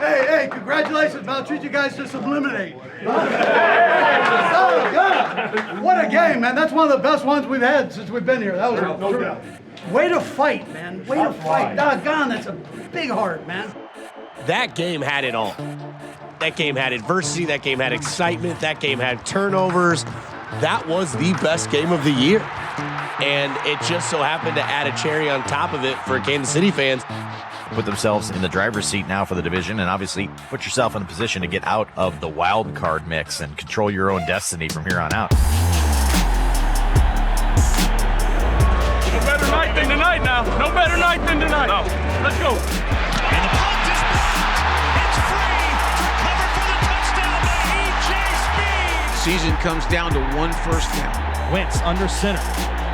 Hey, congratulations, man. I'll treat you guys to some lemonade. Oh, God. What a game, man. That's one of the best ones we've had since we've been here. That was no doubt. Way to fight, man. Way to fight. Doggone, that's a big heart, man. That game had it all. That game had adversity. That game had excitement. That game had turnovers. That was the best game of the year. And it just so happened to add a cherry on top of it for Kansas City fans. Put themselves in the driver's seat now for the division, and obviously put yourself in a position to get out of the wild card mix and control your own destiny from here on out. No better night than tonight now. No better night than tonight. No. Let's go. And the punt is back. It's free. Recovered for the touchdown by E.J. Speed. Season comes down to one first down. Wentz under center.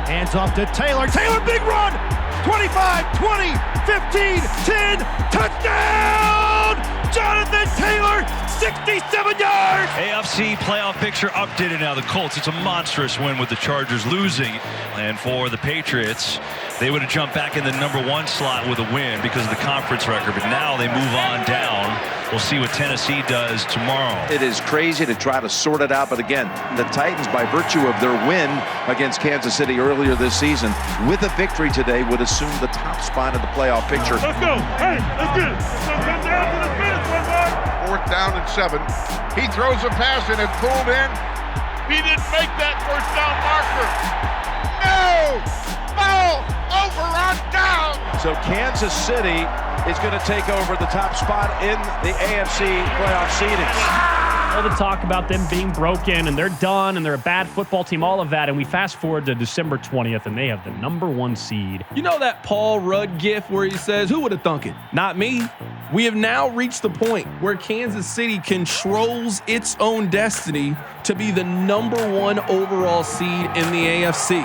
Hands off to Taylor. Taylor, big run. 25, 20, 15, 10. Touchdown! Jonathan Taylor, 67 yards! AFC playoff picture updated now. The Colts, it's a monstrous win with the Chargers losing. And for the Patriots, they would have jumped back in the #1 slot with a win because of the conference record. But now they move on down. We'll see what Tennessee does tomorrow. It is crazy to try to sort it out. But again, the Titans, by virtue of their win against Kansas City earlier this season, with a victory today, would assume the top spot in the playoff picture. Let's go. Hey, let's get it. Let's come down to the finish, my boy. 4th down and 7. He throws a pass and it's pulled in. He didn't make that first down marker. No! Ball over on down! So Kansas City is going to take over the top spot in the AFC playoff seedings. All the talk about them being broken and they're done and they're a bad football team, all of that, and we fast forward to December 20th and they have the #1 seed. You know that Paul Rudd gif where he says, "Who would have thunk it? Not me." We have now reached the point where Kansas City controls its own destiny to be the #1 overall seed in the AFC.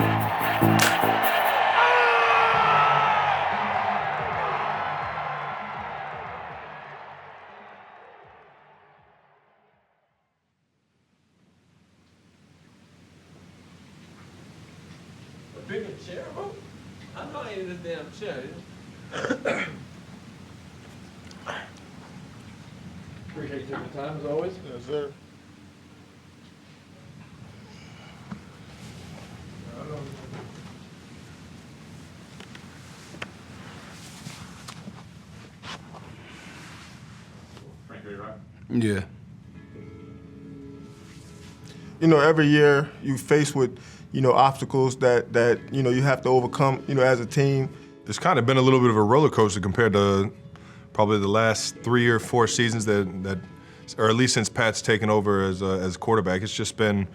Bigger chair, bro? I'm not in this damn chair. Appreciate you taking the time as always. Yes, sir. Yeah. You know, every year you face with, obstacles that you have to overcome, as a team. It's kind of been a little bit of a roller coaster compared to probably the last 3 or 4 seasons that or at least since Pat's taken over as quarterback. It's just been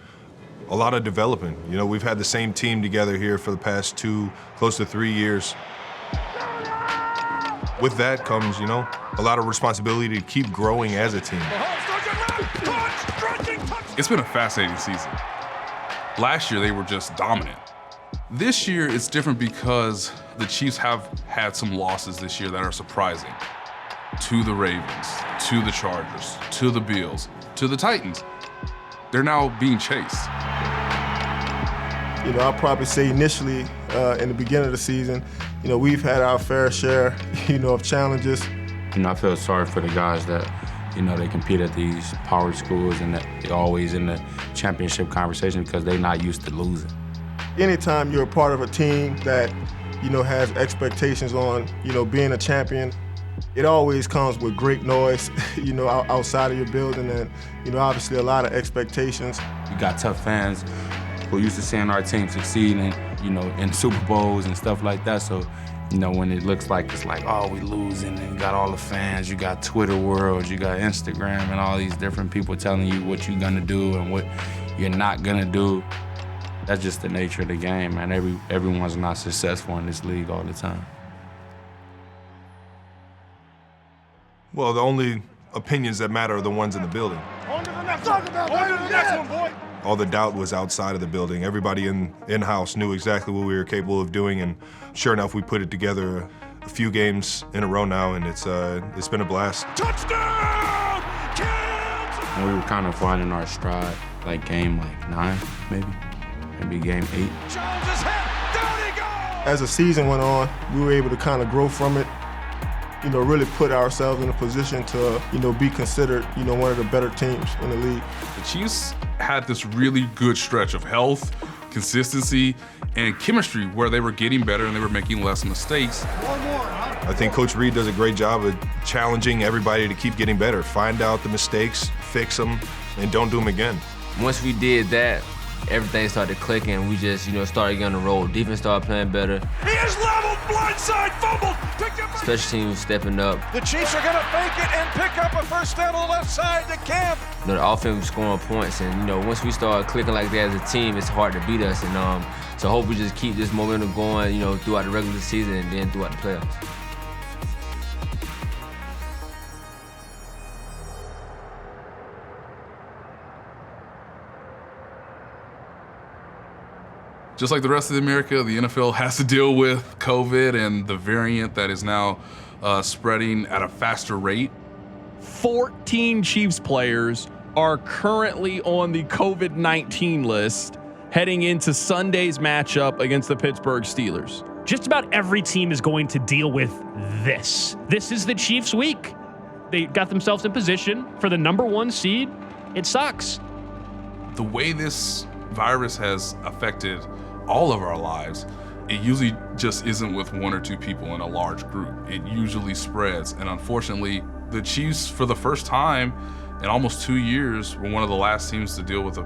a lot of development. We've had the same team together here for the past 2, close to 3 years. With that comes, a lot of responsibility to keep growing as a team. It's been a fascinating season. Last year, they were just dominant. This year, it's different because the Chiefs have had some losses this year that are surprising. To the Ravens, to the Chargers, to the Bills, to the Titans. They're now being chased. I'll probably say initially, in the beginning of the season, we've had our fair share, of challenges. I feel sorry for the guys that, they compete at these power schools and that they're always in the championship conversation because they're not used to losing. Anytime you're a part of a team that, has expectations on, being a champion, it always comes with great noise, outside of your building and, obviously a lot of expectations. You got tough fans who used to seeing our team succeeding, in Super Bowls and stuff like that. So, when it looks like it's like, oh, we losing, and you got all the fans, you got Twitter world, you got Instagram, and all these different people telling you what you're gonna do and what you're not gonna do. That's just the nature of the game, man. Everyone's not successful in this league all the time. Well, the only opinions that matter are the ones in the building. On to the next one. On to the next one, boy. All the doubt was outside of the building. Everybody in-house knew exactly what we were capable of doing, and sure enough, we put it together a few games in a row now, and it's been a blast. Touchdown! Kansas! We were kind of finding our stride, game 9, maybe. maybe game 8. As the season went on, we were able to kind of grow from it, really put ourselves in a position to, be considered, one of the better teams in the league. The Chiefs had this really good stretch of health, consistency, and chemistry where they were getting better and they were making less mistakes. I think Coach Reid does a great job of challenging everybody to keep getting better. Find out the mistakes, fix them, and don't do them again. Once we did that, everything started clicking. We just, started getting on the road. Defense started playing better. He is leveled, blindside, fumbled, picked up. Special teams stepping up. The Chiefs are gonna fake it and pick up a first down on the left side to Camp. The offense was scoring points, and once we start clicking like that as a team, it's hard to beat us. And so I hope we just keep this momentum going, throughout the regular season and then throughout the playoffs. Just like the rest of America, the NFL has to deal with COVID and the variant that is now spreading at a faster rate. 14 Chiefs players are currently on the COVID-19 list heading into Sunday's matchup against the Pittsburgh Steelers. Just about every team is going to deal with this. This is the Chiefs' week. They got themselves in position for the #1 seed. It sucks. The way this virus has affected all of our lives, it usually just isn't with 1 or 2 people in a large group. It usually spreads. And unfortunately, the Chiefs, for the first time in almost 2 years, were one of the last teams to deal with an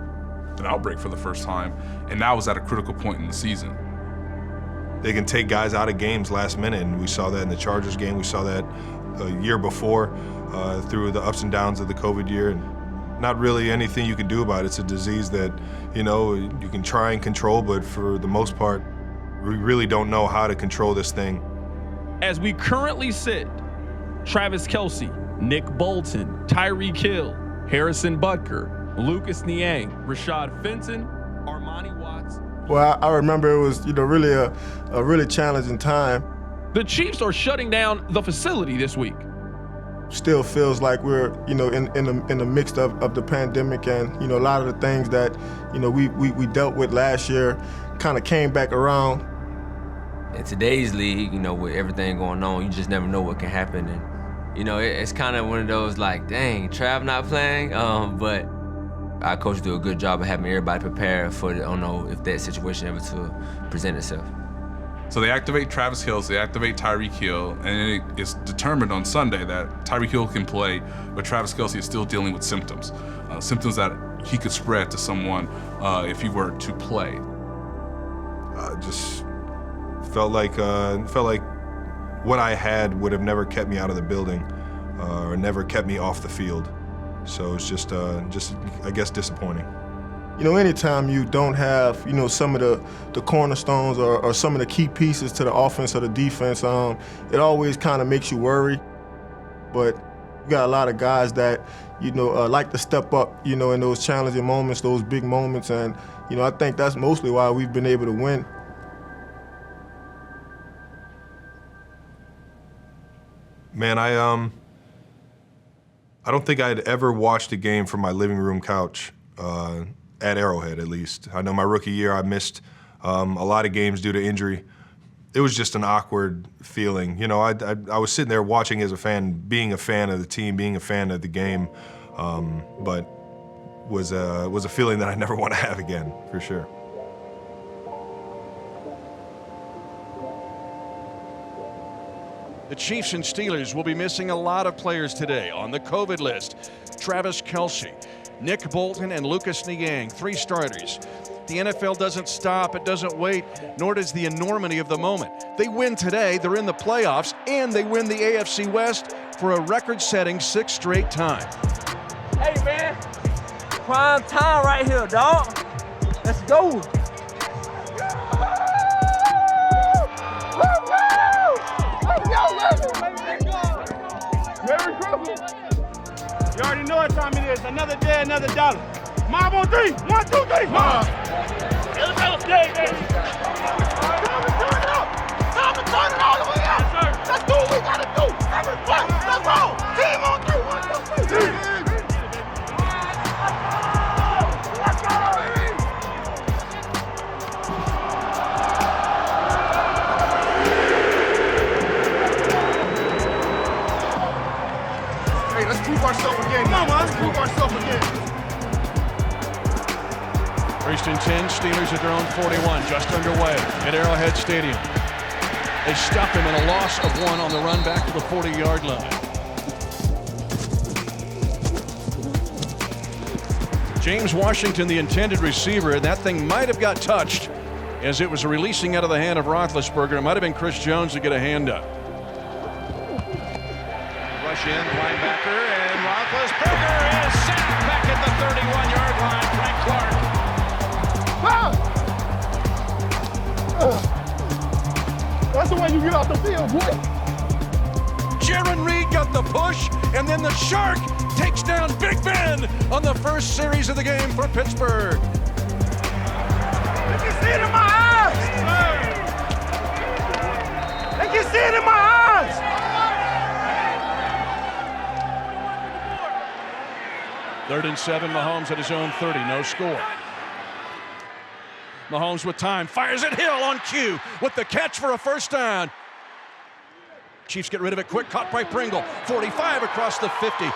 outbreak for the first time. And that was at a critical point in the season. They can take guys out of games last minute, and we saw that in the Chargers game. We saw that a year before through the ups and downs of the COVID year. And not really anything you can do about it. It's a disease that, you can try and control, but for the most part, we really don't know how to control this thing. As we currently sit, Travis Kelce, Nick Bolton, Tyreek Hill, Harrison Butker, Lucas Niang, Rashad Fenton, Armani Watts. Well, I remember it was, really a really challenging time. The Chiefs are shutting down the facility this week. Still feels like we're, in the midst of the pandemic, and, a lot of the things that, we dealt with last year kind of came back around. In today's league, with everything going on, you just never know what can happen. And, it's kind of one of those like, dang, Trav not playing, but our coach do a good job of having everybody prepared for, if that situation ever to present itself. So they activate Travis Hill, they activate Tyreek Hill, and it's determined on Sunday that Tyreek Hill can play, but Travis Kelce is still dealing with symptoms. Symptoms that he could spread to someone if he were to play. Just felt like what I had would have never kept me out of the building or never kept me off the field. So it's just I guess, disappointing. Anytime you don't have, some of the cornerstones or some of the key pieces to the offense or the defense, it always kind of makes you worry. But you got a lot of guys that, like to step up, in those challenging moments, those big moments. And, I think that's mostly why we've been able to win. Man, I don't think I'd ever watched a game from my living room couch. At Arrowhead, at least. I know my rookie year I missed a lot of games due to injury. It was just an awkward feeling. I was sitting there watching as a fan, being a fan of the team, being a fan of the game, but was a feeling that I never want to have again, for sure. The Chiefs and Steelers will be missing a lot of players today on the COVID list. Travis Kelce, Nick Bolton, and Lucas Niang, 3 starters. The NFL doesn't stop, it doesn't wait, nor does the enormity of the moment. They win today, they're in the playoffs, and they win the AFC West for a record-setting 6th straight time. Hey, man, prime time right here, dog. Let's go. Merry Christmas. You already know what time it is. Another day, another dollar. Mob on 3. 1, 2, 3. Mob. Let's go, baby. Time to turn it up. Time to turn it all the way up. Yes, sir. Let's do what we gotta do. Everybody, let's go. Team on 3. 1, 2, 3. Let's go, baby. prove ourselves again. Come on, man. Let's prove ourselves again. First and 10, Steelers at their own 41, just underway at Arrowhead Stadium. They stop him in a loss of 1 on the run back to the 40-yard line. James Washington, the intended receiver, and that thing might have got touched as it was releasing out of the hand of Roethlisberger. It might have been Chris Jones to get a hand up. Rush in, linebacker, and Roethlisberger is sacked back at the 31-yard line. Frank Clark. That's the way you get off the field, boy. Jaron Reed got the push, and then the Shark takes down Big Ben on the first series of the game for Pittsburgh. They can see it in my eyes. They can see it in my eyes. Third and 7, Mahomes at his own 30, no score. Mahomes with time, fires at Hill on cue with the catch for a first down. Chiefs get rid of it quick, caught by Pringle. 45 across the 50.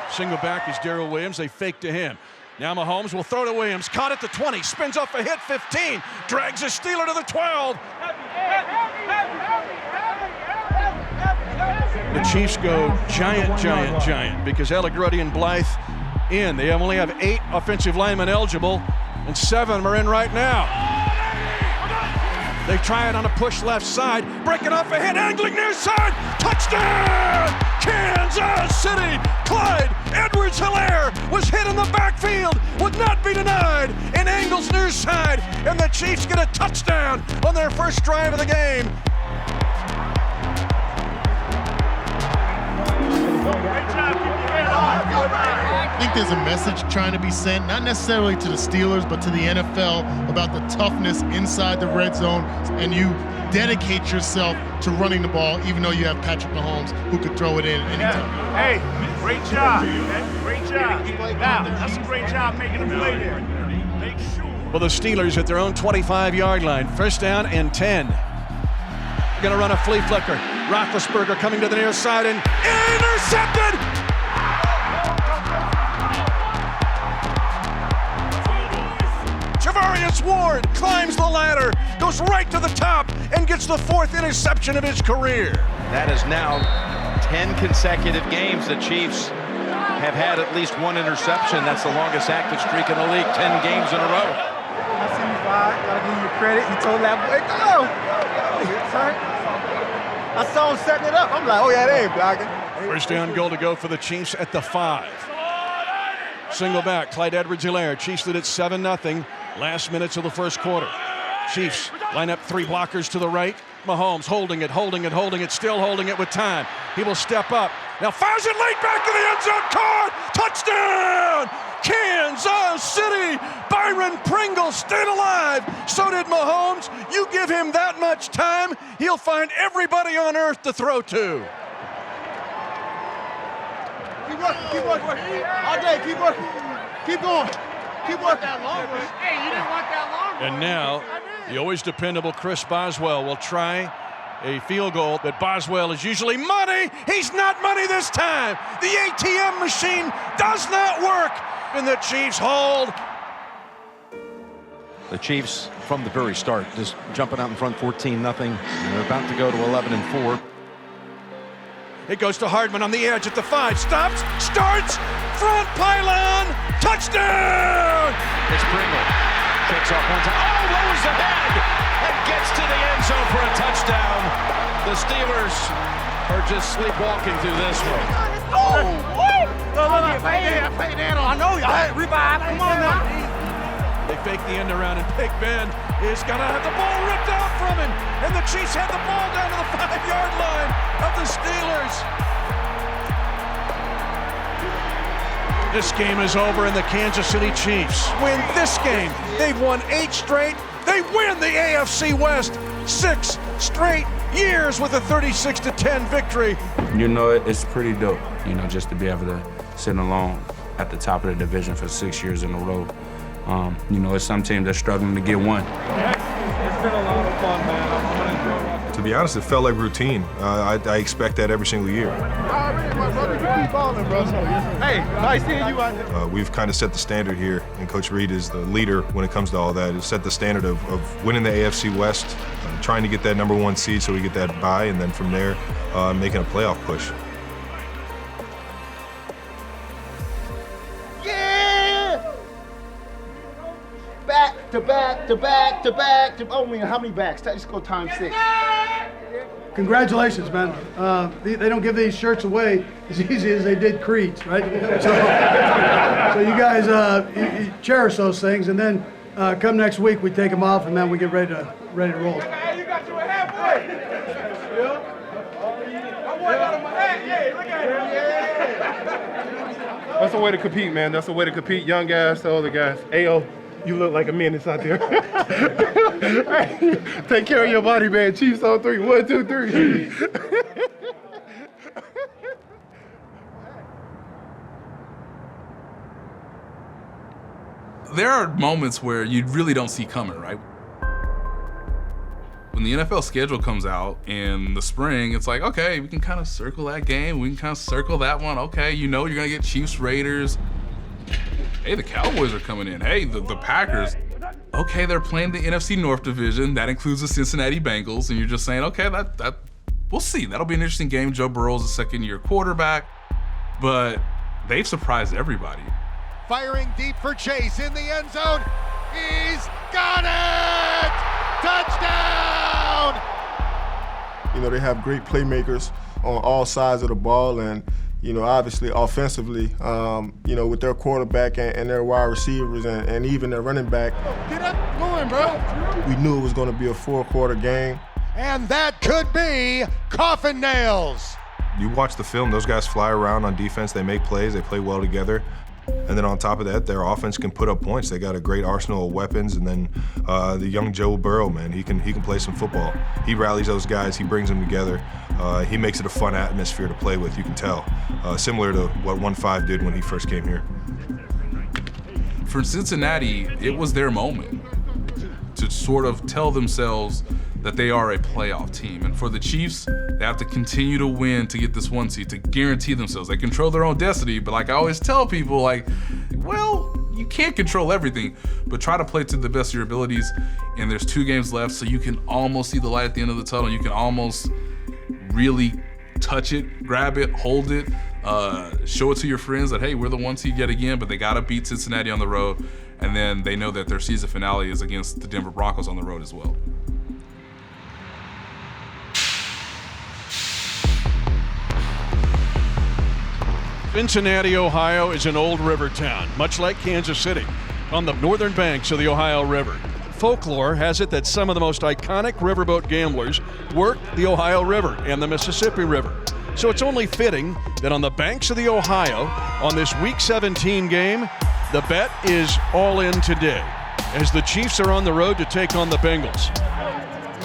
Single back is Darrell Williams. They fake to him. Now Mahomes will throw to Williams. Caught at the 20. Spins off a hit. 15. Drags a Steeler to the 12. The Chiefs go giant because Allegretti and Blythe in. They only have 8 offensive linemen eligible, and 7 are in right now. They try it on a push left side, breaking off a hit, angling near side, touchdown! Kansas City! Clyde Edwards-Helaire was hit in the backfield, would not be denied, and angles near side, and the Chiefs get a touchdown on their first drive of the game. I think there's a message trying to be sent, not necessarily to the Steelers, but to the NFL about the toughness inside the red zone, and you dedicate yourself to running the ball, even though you have Patrick Mahomes, who could throw it in anytime. Hey, great job, man. Great job. Now, that's a great job making a play there. Make sure. Well, the Steelers at their own 25-yard line, first down and 10. Going to run a flea flicker. Roethlisberger coming to the near side and intercepted! Javarius Ward climbs the ladder, goes right to the top, and gets the 4th interception of his career. That is now 10 consecutive games the Chiefs have had at least 1 interception. That's the longest active streak in the league, 10 games in a row. I see you, Five. Gotta give you credit. You told that boy, go! I saw him setting it up. I'm like, oh yeah, they ain't blocking. First down goal to go for the Chiefs at the 5. Single back, Clyde Edwards-Helaire. Chiefs lead at 7-0. Last minutes of the first quarter. Chiefs line up 3 blockers to the right. Mahomes holding it, still holding it with time. He will step up. Now fires it late back to the end zone. Caught! Touchdown! Kansas City! Byron Pringle stayed alive. So did Mahomes. You give him that much time, he'll find everybody on earth to throw to. Keep working. All day, keep working. Keep going. Keep working. Hey, you didn't want that long. And now, the always dependable Chris Boswell will try a field goal that Boswell is usually money. He's not money this time. The ATM machine does not work, and the Chiefs hold. The Chiefs, from the very start, just jumping out in front 14-0. And they're about to go to 11-4. It goes to Hardman on the edge at the 5. Stops, starts, front pylon, touchdown! It's Pringle. Checks off one time. Oh, lowers the head and gets to the end zone for a touchdown. The Steelers are just sleepwalking through this one. Oh, what? I know y'all. Revive. Come on now. They fake the end around, and Big Ben is going to have the ball ripped out from him. And the Chiefs had the ball down to the 5-yard line of the Steelers. This game is over, and the Kansas City Chiefs win this game. They've won 8 straight. They win the AFC West 6 straight years with a 36-10 victory. You know, it's pretty dope, you know, just to be able to sit alone at the top of the division for 6 years in a row. You know, it's some teams that's struggling to get one. It's been a lot of fun, man. I'm gonna enjoy watching. To be honest, it felt like routine. I expect that every single year. Keep balling, bro. Hey, nice seeing you out there. We've kind of set the standard here, and Coach Reed is the leader when it comes to all that. He's set the standard of winning the AFC West, trying to get that #1 seed so we get that bye, and then from there, making a playoff push. Back to back to back to back to. Oh, man, how many backs? Let's go times 6. Congratulations, man. They don't give these shirts away as easy as they did Creed's, right? So you guys you cherish those things, and then come next week we take them off, and then we get ready to roll. Hey, you got your halfway. Yeah. My boy got him a hat. Yeah, look at him. That's the way to compete, man. That's the way to compete. Young guys to older guys. Ayo, you look like a menace out there. Hey, take care of your body, man. Chiefs on 3. 1, 2, 3. There are moments where you really don't see coming, right? When the NFL schedule comes out in the spring, it's like, okay, we can kind of circle that game. We can kind of circle that one. Okay, you know you're going to get Chiefs, Raiders. Hey, the Cowboys are coming in. Hey, the Packers. Okay, they're playing the NFC North Division. That includes the Cincinnati Bengals. And you're just saying, okay, that we'll see. That'll be an interesting game. Joe Burrow's a second-year quarterback. But they've surprised everybody. Firing deep for Chase in the end zone. He's got it! Touchdown! You know, they have great playmakers on all sides of the ball, and you know, obviously offensively, you know, with their quarterback and their wide receivers and even their running back. Get up, going, bro. We knew it was going to be a 4-quarter game. And that could be coffin nails. You watch the film, those guys fly around on defense, they make plays, they play well together. And then on top of that, their offense can put up points. They got a great arsenal of weapons, and then the young Joe Burrow, man, he can play some football. He rallies those guys, he brings them together. He makes it a fun atmosphere to play with, you can tell. Similar to what 1-5 did when he first came here. For Cincinnati, it was their moment to sort of tell themselves that they are a playoff team. And for the Chiefs, they have to continue to win to get this 1 seed, to guarantee themselves. They control their own destiny, but like I always tell people, like, well, you can't control everything, but try to play to the best of your abilities. And there's 2 games left, so you can almost see the light at the end of the tunnel. You can almost really touch it, grab it, hold it, show it to your friends that, hey, we're the 1 seed yet again, but they gotta beat Cincinnati on the road. And then they know that their season finale is against the Denver Broncos on the road as well. Cincinnati, Ohio is an old river town, much like Kansas City, on the northern banks of the Ohio River. Folklore has it that some of the most iconic riverboat gamblers work the Ohio River and the Mississippi River. So it's only fitting that on the banks of the Ohio, on this Week 17 game, the bet is all in today, as the Chiefs are on the road to take on the Bengals.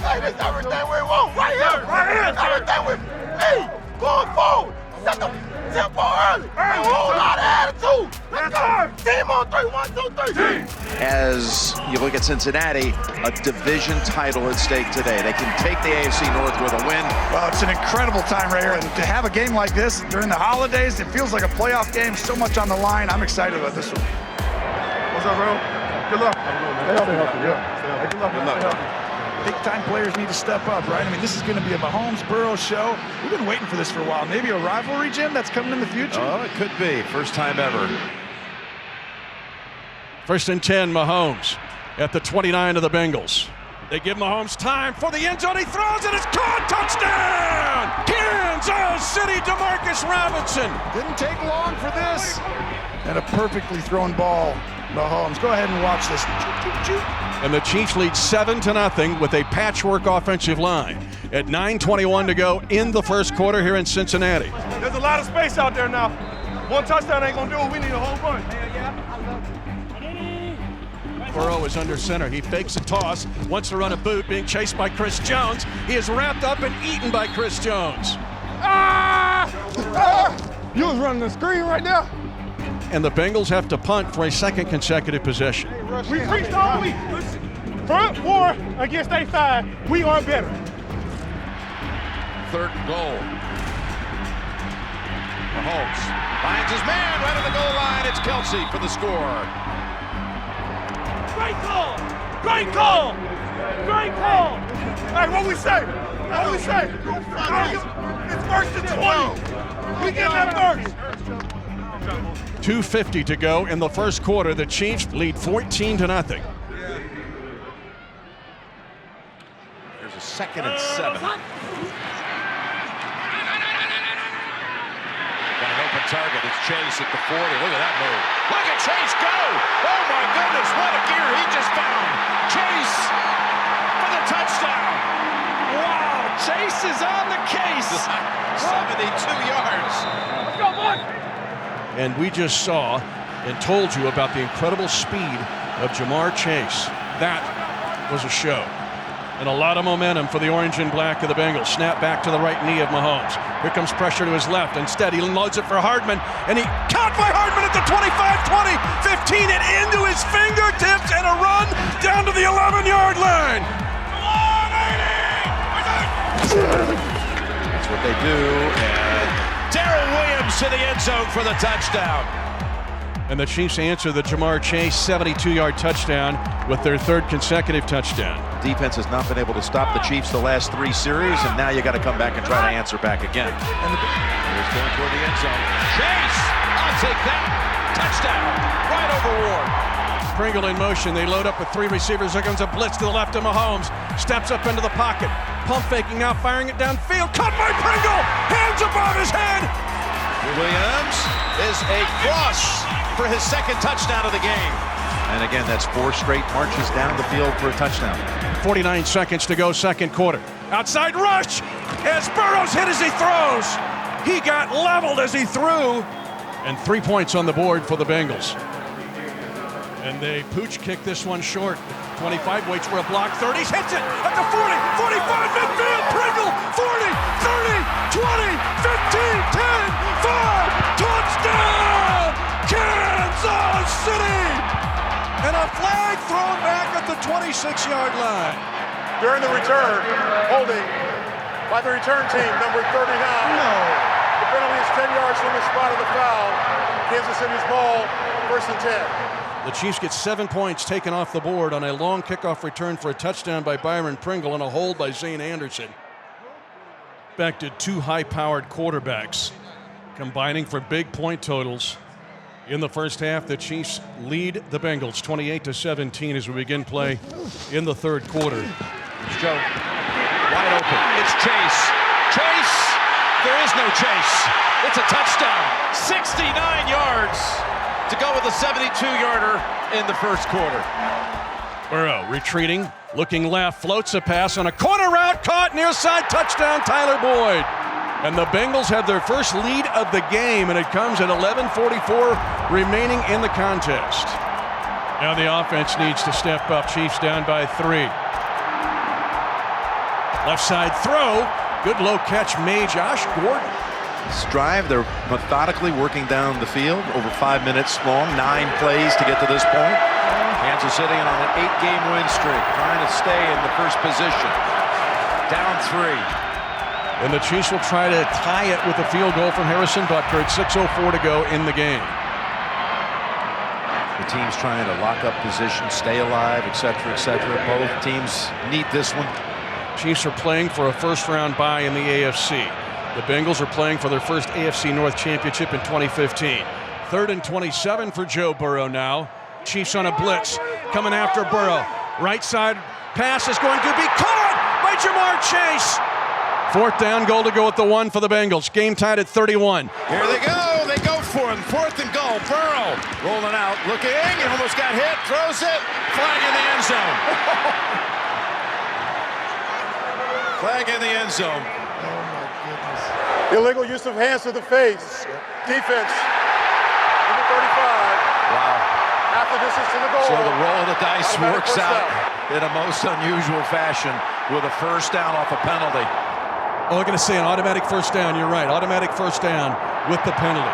Hey, this everything we want right here. Right here. Everything we need going forward. Set the tempo early. A whole lot of attitude. Let's go. Team on 3. 1, 2, 3. As you look at Cincinnati, a division title at stake today. They can take the AFC North with a win. Well, it's an incredible time right here. And to have a game like this during the holidays, it feels like a playoff game. So much on the line. I'm excited about this one. What's up, bro? Good luck. Stay healthy. Yeah. Good luck. Good luck. Big-time players need to step up, right? I mean, this is going to be a Mahomes-Burrow show. We've been waiting for this for a while. Maybe a rivalry, Jim, that's coming in the future? Oh, it could be. First time ever. 1st and 10, Mahomes at the 29 of the Bengals. They give Mahomes time for the end zone. He throws it. It's caught. Touchdown! Kansas City, DeMarcus Robinson. Didn't take long for this. And a perfectly thrown ball. Mahomes, go ahead and watch this. And the Chiefs lead 7-0 with a patchwork offensive line at 9:21 to go in the first quarter here in Cincinnati. There's a lot of space out there now. 1 touchdown ain't gonna do it. We need a whole bunch. Burrow is under center. He fakes a toss, wants to run a boot, being chased by Chris Jones. He is wrapped up and eaten by Chris Jones. You was running the screen right there. And the Bengals have to punt for a second consecutive possession. We preached all week. Front 4 against A5. We are better. 3rd and goal. Mahomes finds his man right at the goal line. It's Kelce for the score. Great call! Great call! Great call! Hey, what we say? What we say? It's 1st and 20. We get that first. 2:50 to go in the first quarter. The Chiefs lead 14-0. Here's a 2nd and 7. Got an open target. It's Chase at the 40. Look at that move. Look at Chase go! Oh my goodness, what a gear he just found! Chase for the touchdown! Wow, Chase is on the case. 72 yards. Let's go, boys! And we just saw and told you about the incredible speed of Jamar Chase. That was a show. And a lot of momentum for the orange and black of the Bengals. Snap back to the right knee of Mahomes. Here comes pressure to his left. Instead, he loads it for Hardman. And he caught by Hardman at the 25, 20, 15, and into his fingertips, and a run down to the 11-yard line. That's what they do. And Darrell Williams to the end zone for the touchdown. And the Chiefs answer the Jamar Chase 72-yard touchdown with their 3rd consecutive touchdown. Defense has not been able to stop the Chiefs the last 3 series, and now you got to come back and try to answer back again. Here's going toward the end zone. Chase! I'll take that. Touchdown. Right over Ward. Pringle in motion. They load up with 3 receivers. There comes a blitz to the left of Mahomes. Steps up into the pocket. Pump faking now, firing it downfield. Caught by Pringle. Hands above his head. Williams is a cross for his 2nd touchdown of the game. And again, that's 4 straight marches down the field for a touchdown. 49 seconds to go, 2nd quarter. Outside rush as Burrow's hit as he throws. He got leveled as he threw. And 3 points on the board for the Bengals. And they pooch kick this one short. 25 waits for a block. 30 hits it at the 40, 45 midfield. Pringle 40, 30, 20, 15, 10, 5. Touchdown! Kansas City! And a flag thrown back at the 26-yard line. During the return, holding by the return team, number 39. No. The penalty is 10 yards from the spot of the foul. Kansas City's ball, 1st and 10. The Chiefs get 7 points taken off the board on a long kickoff return for a touchdown by Byron Pringle and a hold by Zane Anderson. Expected 2 high-powered quarterbacks combining for big point totals. In the first half, the Chiefs lead the Bengals 28-17 as we begin play in the 3rd quarter. It's Joe. Wide open. It's Chase. Chase! There is no Chase. It's a touchdown. 69 yards to go with a 72-yarder in the first quarter. Burrow retreating, looking left, floats a pass on a corner route, caught near side, touchdown, Tyler Boyd. And the Bengals have their first lead of the game, and it comes at 11:44 remaining in the contest. Now the offense needs to step up. Chiefs down by 3. Left side throw, good low catch made Josh Gordon. This drive, they're methodically working down the field, over 5 minutes long, 9 plays to get to this point. Kansas City on an 8-game win streak, trying to stay in the first position. Down 3. And the Chiefs will try to tie it with a field goal from Harrison Butker at 6:04 to go in the game. The team's trying to lock up position, stay alive, etc., etc. Both teams need this one. Chiefs are playing for a first-round bye in the AFC. The Bengals are playing for their first AFC North championship in 2015. 3rd and 27 for Joe Burrow now. Chiefs on a blitz, coming after Burrow. Right side pass is going to be caught by Jamar Chase. 4th down, goal to go at the 1 for the Bengals. Game tied at 31. Here they go. They go for him. 4th and goal. Burrow rolling out, looking. He almost got hit. Throws it. Flag in the end zone. Flag in the end zone. Illegal use of hands to the face. Defense. Number 35. Wow. Half the distance to the goal. So the roll of the dice Automatic works first out down. in a most unusual fashion with a first down off a penalty. Oh, I'm going to say an automatic first down. You're right. Automatic first down with the penalty.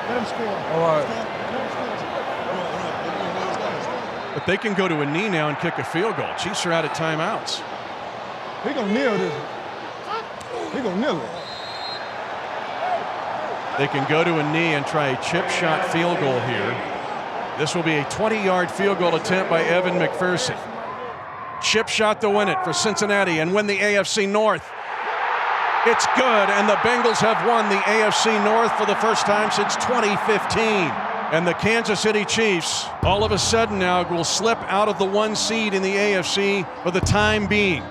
Let him score. All right. A But they can go to a knee now and kick a field goal. Chiefs are out of timeouts. He gonna kneel this. He gonna kneel it. They can go to a knee and try a chip shot field goal here. This will be a 20-yard field goal attempt by Evan McPherson. Chip shot to win it for Cincinnati and win the AFC North. It's good, and the Bengals have won the AFC North for the first time since 2015. And the Kansas City Chiefs, all of a sudden now, will slip out of the 1 seed in the AFC for the time being.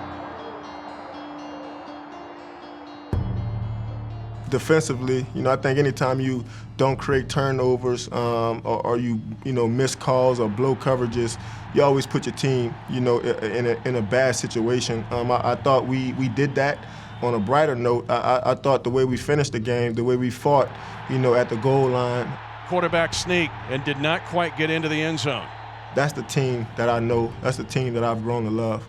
Defensively, I think anytime you don't create turnovers or you miss calls or blow coverages, you always put your team, in a bad situation. I thought we did that. On a brighter note, I thought the way we finished the game, the way we fought, at the goal line. Quarterback sneak and did not quite get into the end zone. That's the team that I know. That's the team that I've grown to love.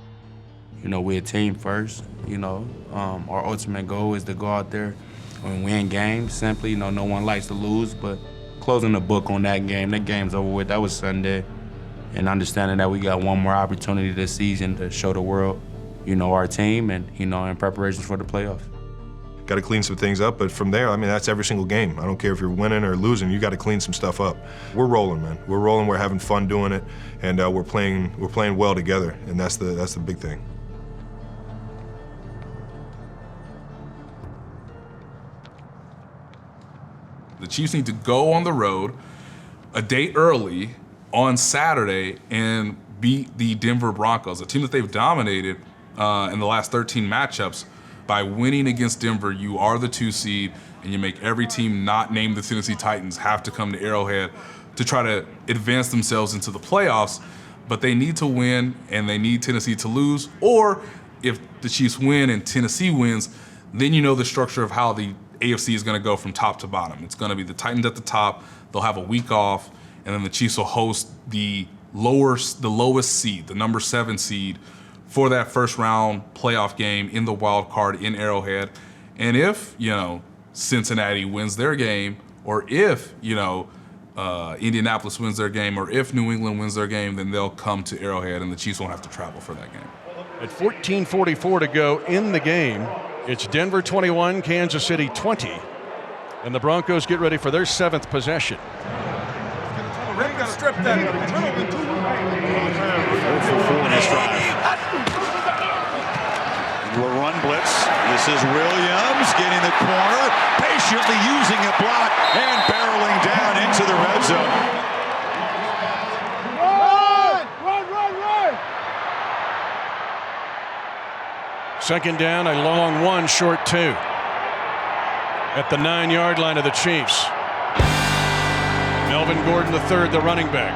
We're a team first. Our ultimate goal is to go out there and win games. Simply, no one likes to lose, but closing the book on that game's over with. That was Sunday. And understanding that we got one more opportunity this season to show the world, our team and, in preparations for the playoffs. Got to clean some things up, but from there, that's every single game. I don't care if you're winning or losing, you got to clean some stuff up. We're rolling, man. We're rolling, we're having fun doing it, and we're playing well together, and that's the big thing. The Chiefs need to go on the road a day early on Saturday and beat the Denver Broncos, a team that they've dominated in the last 13 matchups. By winning against Denver, you are the 2 seed, and you make every team not named the Tennessee Titans have to come to Arrowhead to try to advance themselves into the playoffs. But they need to win, and they need Tennessee to lose. Or if the Chiefs win and Tennessee wins, then you know the structure of how the AFC is going to go from top to bottom. It's going to be the Titans at the top. They'll have a week off, and then the Chiefs will host the lowest seed, the number 7 seed, for that first round playoff game in the wild card in Arrowhead. And if, Cincinnati wins their game, or if, Indianapolis wins their game, or if New England wins their game, then they'll come to Arrowhead and the Chiefs won't have to travel for that game. At 14:44 to go in the game, it's Denver 21, Kansas City 20. And the Broncos get ready for their 7th possession. Strip that. 4 for 4 in this drive. Into a run blitz. This is Williams getting the corner, patiently using a block and barreling down into the red zone. Run! Second down, a long 1, short 2. At the 9-yard line of the Chiefs. Melvin Gordon III, the running back.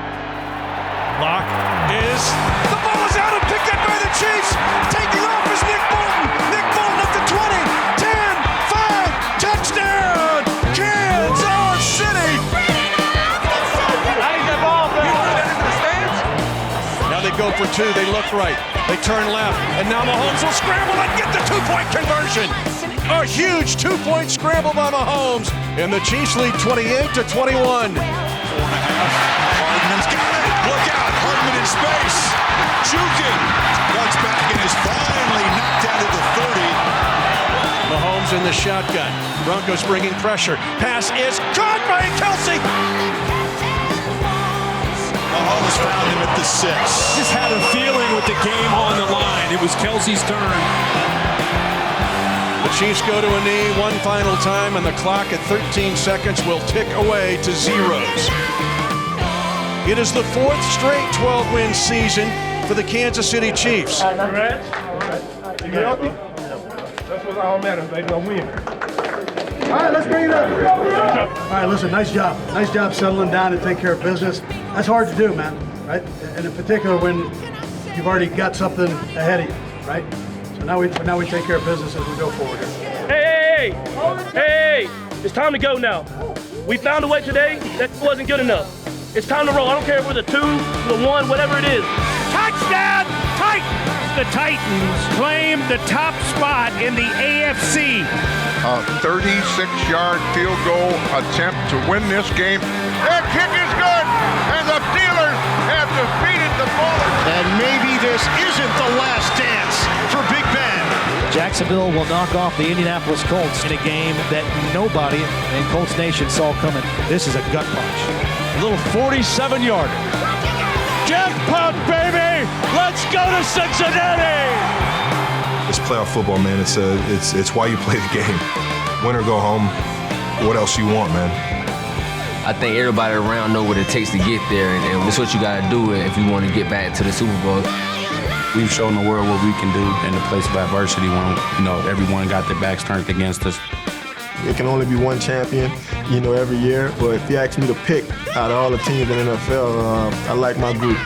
Lock is, the ball is out and picked up by the Chiefs. Taking off is Nick Bolton. Nick Bolton up to 20, 10, 5, touchdown, Kansas City. Now they go for 2, they look right, they turn left, and now Mahomes will scramble and get the 2-point conversion. A huge 2-point scramble by Mahomes, and the Chiefs lead 28-21. 4.5. Hardman's got it. Look out. Hardman in space. Juking. Cuts back and is finally knocked out of the 30. Mahomes in the shotgun. Broncos bringing pressure. Pass is caught by Kelce. Mahomes found him at the 6. Just had a feeling with the game on the line. It was Kelce's turn. The Chiefs go to a knee one final time, and the clock at 13 seconds will tick away to zeros. It is the 4th straight 12-win season for the Kansas City Chiefs. Congrats. You healthy? That's what all matters, baby. I'm winning. All right, let's bring it up. All right, listen, nice job. Nice job settling down and taking care of business. That's hard to do, man, right? And in particular when you've already got something ahead of you, right? So now we take care of business as we go forward here. Hey! It's time to go now. We found a way today that wasn't good enough. It's time to roll. I don't care if we're the 2, the 1, whatever it is. Touchdown, Titans! The Titans claim the top spot in the AFC. A 36-yard field goal attempt to win this game. That kick is good, and the Steelers have defeated the baller. And maybe this isn't the last dance for Big Ben. Jacksonville will knock off the Indianapolis Colts in a game that nobody in Colts Nation saw coming. This is a gut punch. A little 47-yarder. Jackpot, baby! Let's go to Cincinnati! It's playoff football, man. It's why you play the game. Win or go home. What else you want, man? I think everybody around know what it takes to get there, and it's what you got to do if you want to get back to the Super Bowl. We've shown the world what we can do in the place of adversity when, everyone got their backs turned against us. It can only be one champion, every year. But if you ask me to pick out of all the teams in the NFL, I like my group.